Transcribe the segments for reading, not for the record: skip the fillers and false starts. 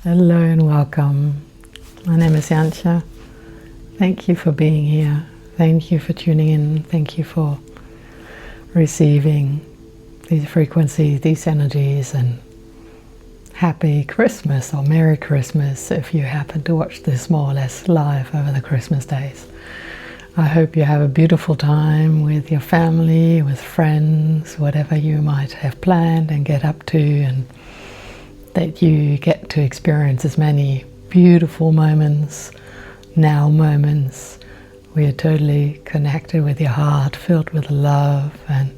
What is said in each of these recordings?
Hello and welcome. My name is Jantje. Thank you for being here. Thank you for tuning in. Thank you for receiving these frequencies, these energies, and happy Christmas or Merry Christmas if you happen to watch this more or less live over the Christmas days. I hope you have a beautiful time with your family, with friends, whatever you might have planned and get up to, and that you get to experience as many beautiful moments, now moments, where you're totally connected with your heart, filled with love, and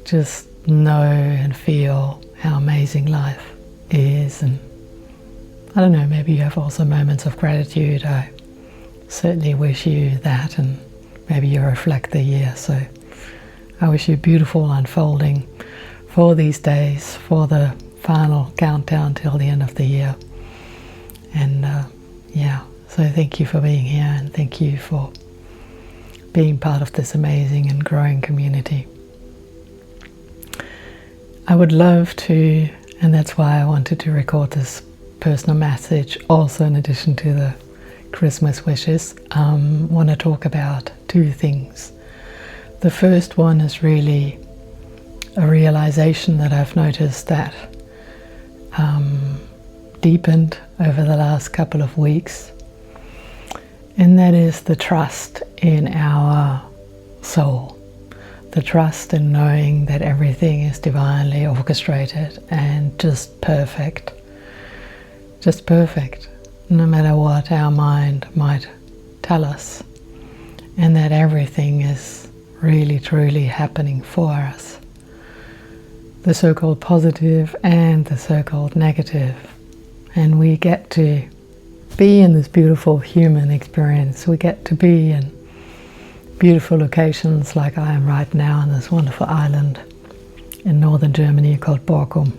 just know and feel how amazing life is. And I don't know, maybe you have also moments of gratitude. I certainly wish you that, and maybe you reflect the year. So I wish you a beautiful unfolding for these days, for the final countdown till the end of the year. And so thank you for being here, and thank you for being part of this amazing and growing community. I would love to, and that's why I wanted to record this personal message also in addition to the Christmas wishes, want to talk about two things. The first one is really a realization that I've noticed that deepened over the last couple of weeks, and that is the trust in our soul, the trust in knowing that everything is divinely orchestrated and just perfect, no matter what our mind might tell us, and that everything is really truly happening for us. The so-called positive and the so-called negative. And we get to be in this beautiful human experience. We get to be in beautiful locations like I am right now on this wonderful island in northern Germany called Borkum.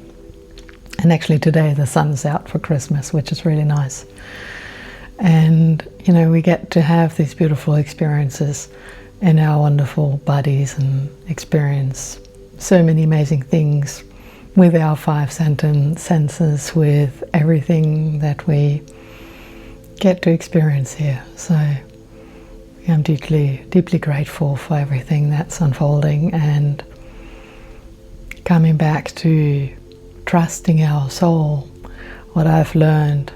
And actually today the sun's out for Christmas, which is really nice. And we get to have these beautiful experiences in our wonderful bodies and experience so many amazing things with our five senses, with everything that we get to experience here. So I'm deeply, deeply grateful for everything that's unfolding, and coming back to trusting our soul. What I've learned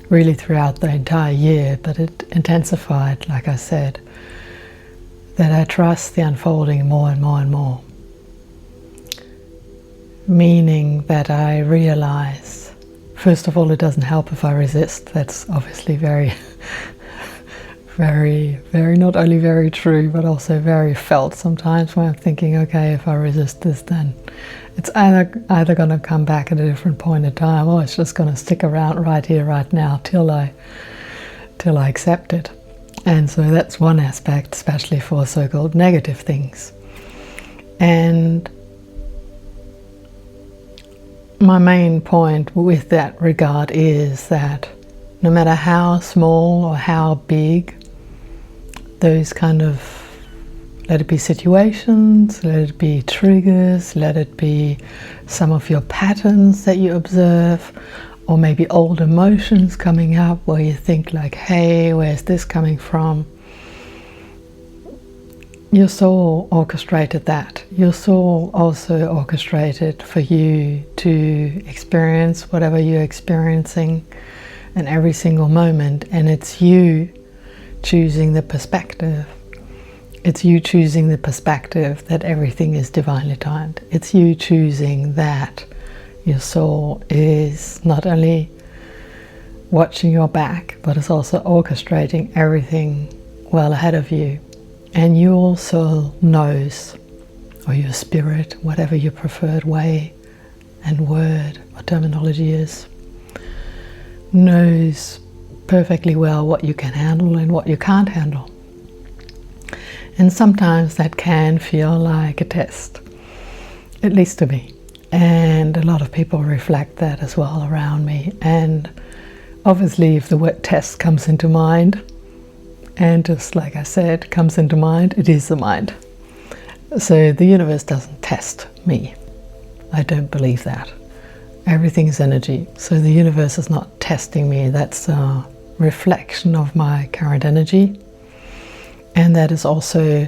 really throughout the entire year, but it intensified, like I said, that I trust the unfolding more and more and more. Meaning that I realize, first of all, it doesn't help if I resist. That's obviously very, very, very, not only very true, but also very felt sometimes, when I'm thinking, okay, if I resist this, then it's either going to come back at a different point in time, or it's just going to stick around right here, right now, till I accept it. And so that's one aspect, especially for so-called negative things. And my main point with that regard is that no matter how small or how big those kind of, let it be situations, let it be triggers, let it be some of your patterns that you observe, or maybe old emotions coming up where you think like, hey, where's this coming from? Your soul orchestrated that. Your soul also orchestrated for you to experience whatever you're experiencing in every single moment, and it's you choosing the perspective. It's you choosing the perspective that everything is divinely timed. It's you choosing that your soul is not only watching your back, but it's also orchestrating everything well ahead of you. And your soul knows, or your spirit, whatever your preferred way and word or terminology is, knows perfectly well what you can handle and what you can't handle. And sometimes that can feel like a test, at least to me. And a lot of people reflect that as well around me. And obviously if the word test comes into mind, and just like I said, comes into mind, it is the mind. So the universe doesn't test me. I don't believe that. everything's energy. So the universe is not testing me. That's a reflection of my current energy. And that is also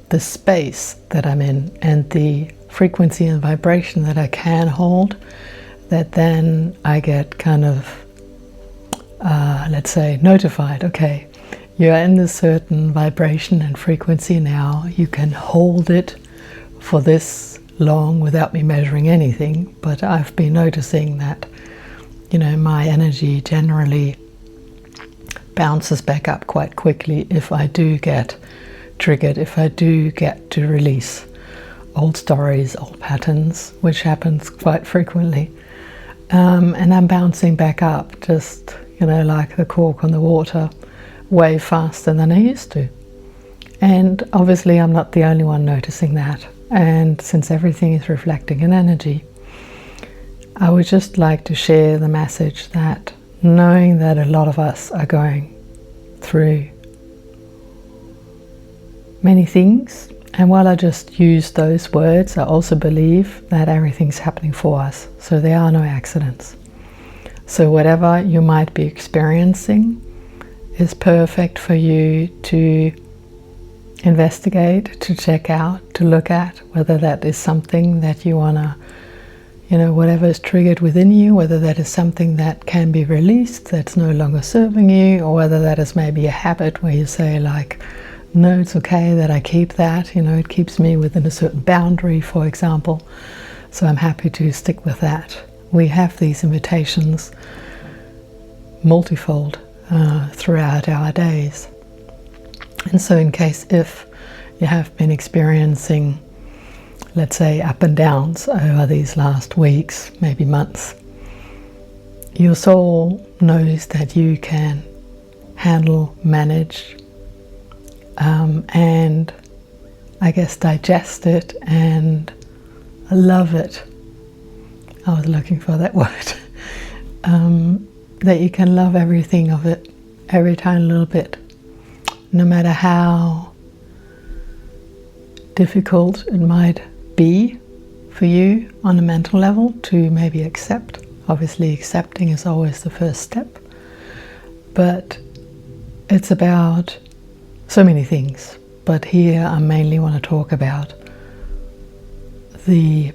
the space that I'm in and the frequency and vibration that I can hold, that then I get kind of, let's say, notified. Okay, you're in this certain vibration and frequency now. You can hold it for this long without me measuring anything. But I've been noticing that, my energy generally bounces back up quite quickly if I do get triggered, if I do get to release old stories, old patterns, which happens quite frequently. And I'm bouncing back up just, like the cork on the water, way faster than I used to. And obviously I'm not the only one noticing that. And since everything is reflecting in energy, I would just like to share the message that knowing that a lot of us are going through many things, and while I just use those words, I also believe that everything's happening for us. So there are no accidents. So whatever you might be experiencing is perfect for you to investigate, to check out, to look at, whether that is something that you want to, whatever is triggered within you, whether that is something that can be released, that's no longer serving you, or whether that is maybe a habit where you say like, no, it's okay that I keep that, it keeps me within a certain boundary, for example, so I'm happy to stick with that. We have these invitations multifold throughout our days. And so in case if you have been experiencing, let's say, up and downs over these last weeks, maybe months, your soul knows that you can handle, manage, and I guess digest it and love it. I was looking for that word. That you can love everything of it, every tiny little bit, no matter how difficult it might be for you on a mental level to maybe accept. Obviously accepting is always the first step, but it's about so many things. But here I mainly want to talk about the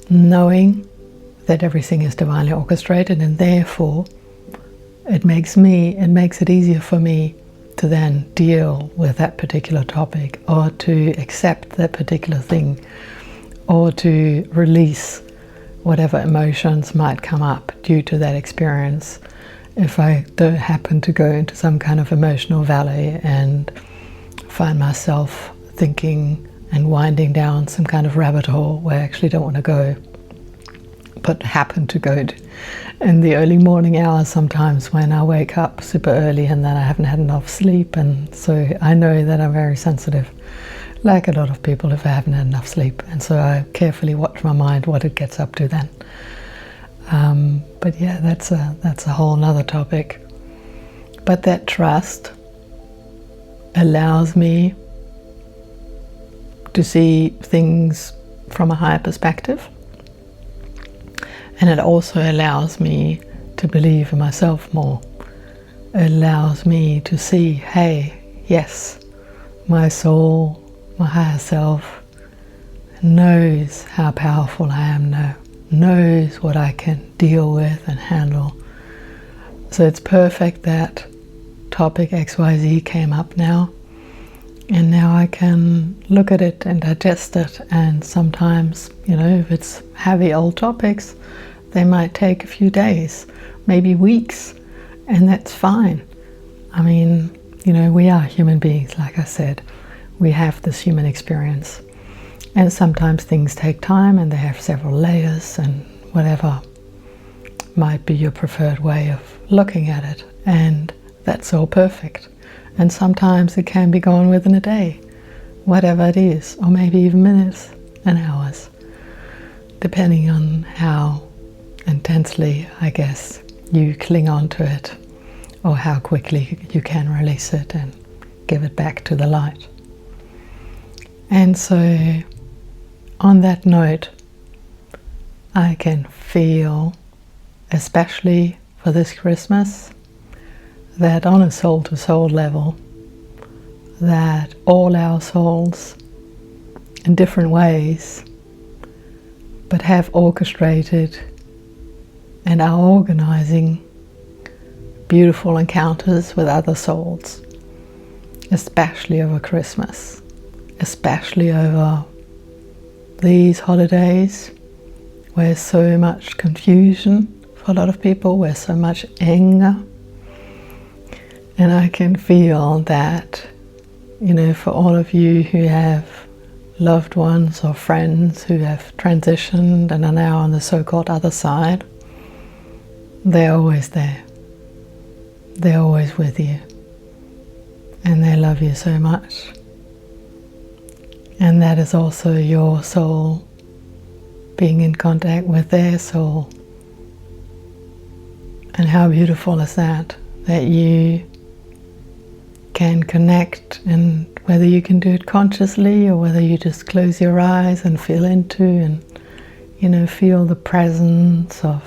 knowing that everything is divinely orchestrated, and therefore it makes it easier for me to then deal with that particular topic, or to accept that particular thing, or to release whatever emotions might come up due to that experience. If I don't happen to go into some kind of emotional valley and find myself thinking and winding down some kind of rabbit hole where I actually don't want to go, but happen to go in the early morning hours sometimes when I wake up super early and then I haven't had enough sleep, and so I know that I'm very sensitive, like a lot of people, if I haven't had enough sleep, and so I carefully watch my mind, what it gets up to then. But yeah, that's a whole nother topic. But that trust allows me to see things from a higher perspective, and it also allows me to believe in myself more. It allows me to see, hey, yes, my soul, my higher self knows how powerful I am now, knows what I can deal with and handle. So it's perfect that topic XYZ came up now, and now I can look at it and digest it. And sometimes, if it's heavy old topics, they might take a few days, maybe weeks, and that's fine. I mean, we are human beings, like I said. We have this human experience, and sometimes things take time and they have several layers, and whatever might be your preferred way of looking at it, and that's all perfect. And sometimes it can be gone within a day, whatever it is, or maybe even minutes and hours, depending on how intensely, I guess, you cling on to it, or how quickly you can release it and give it back to the light. And so on that note, I can feel especially for this Christmas, that on a soul-to-soul level, that all our souls in different ways, but have orchestrated and are organizing beautiful encounters with other souls, especially over Christmas, especially over these holidays where so much confusion for a lot of people, where so much anger. And I can feel that, for all of you who have loved ones or friends who have transitioned and are now on the so-called other side, they're always there. They're always with you. And they love you so much. And that is also your soul being in contact with their soul. And how beautiful is that you can connect, and whether you can do it consciously or whether you just close your eyes and feel into and feel the presence of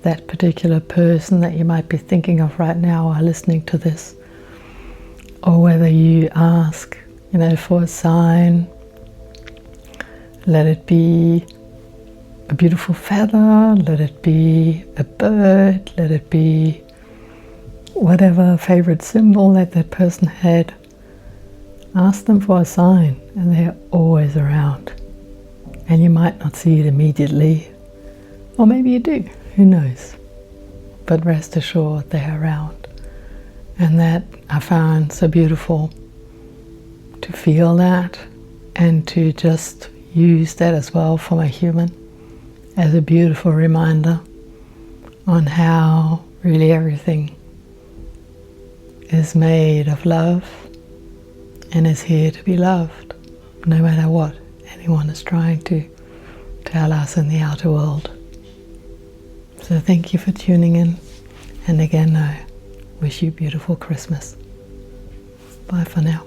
that particular person that you might be thinking of right now while listening to this, or whether you ask for a sign. Let it be a beautiful feather, let it be a bird, let it be whatever favorite symbol that person had. Ask them for a sign, and they're always around. And you might not see it immediately, or maybe you do, who knows. But rest assured they're around. And that I found so beautiful, to feel that and to just use that as well for my human as a beautiful reminder on how really everything is made of love and is here to be loved, no matter what anyone is trying to tell us in the outer world. So thank you for tuning in, and again I wish you a beautiful Christmas. Bye for now.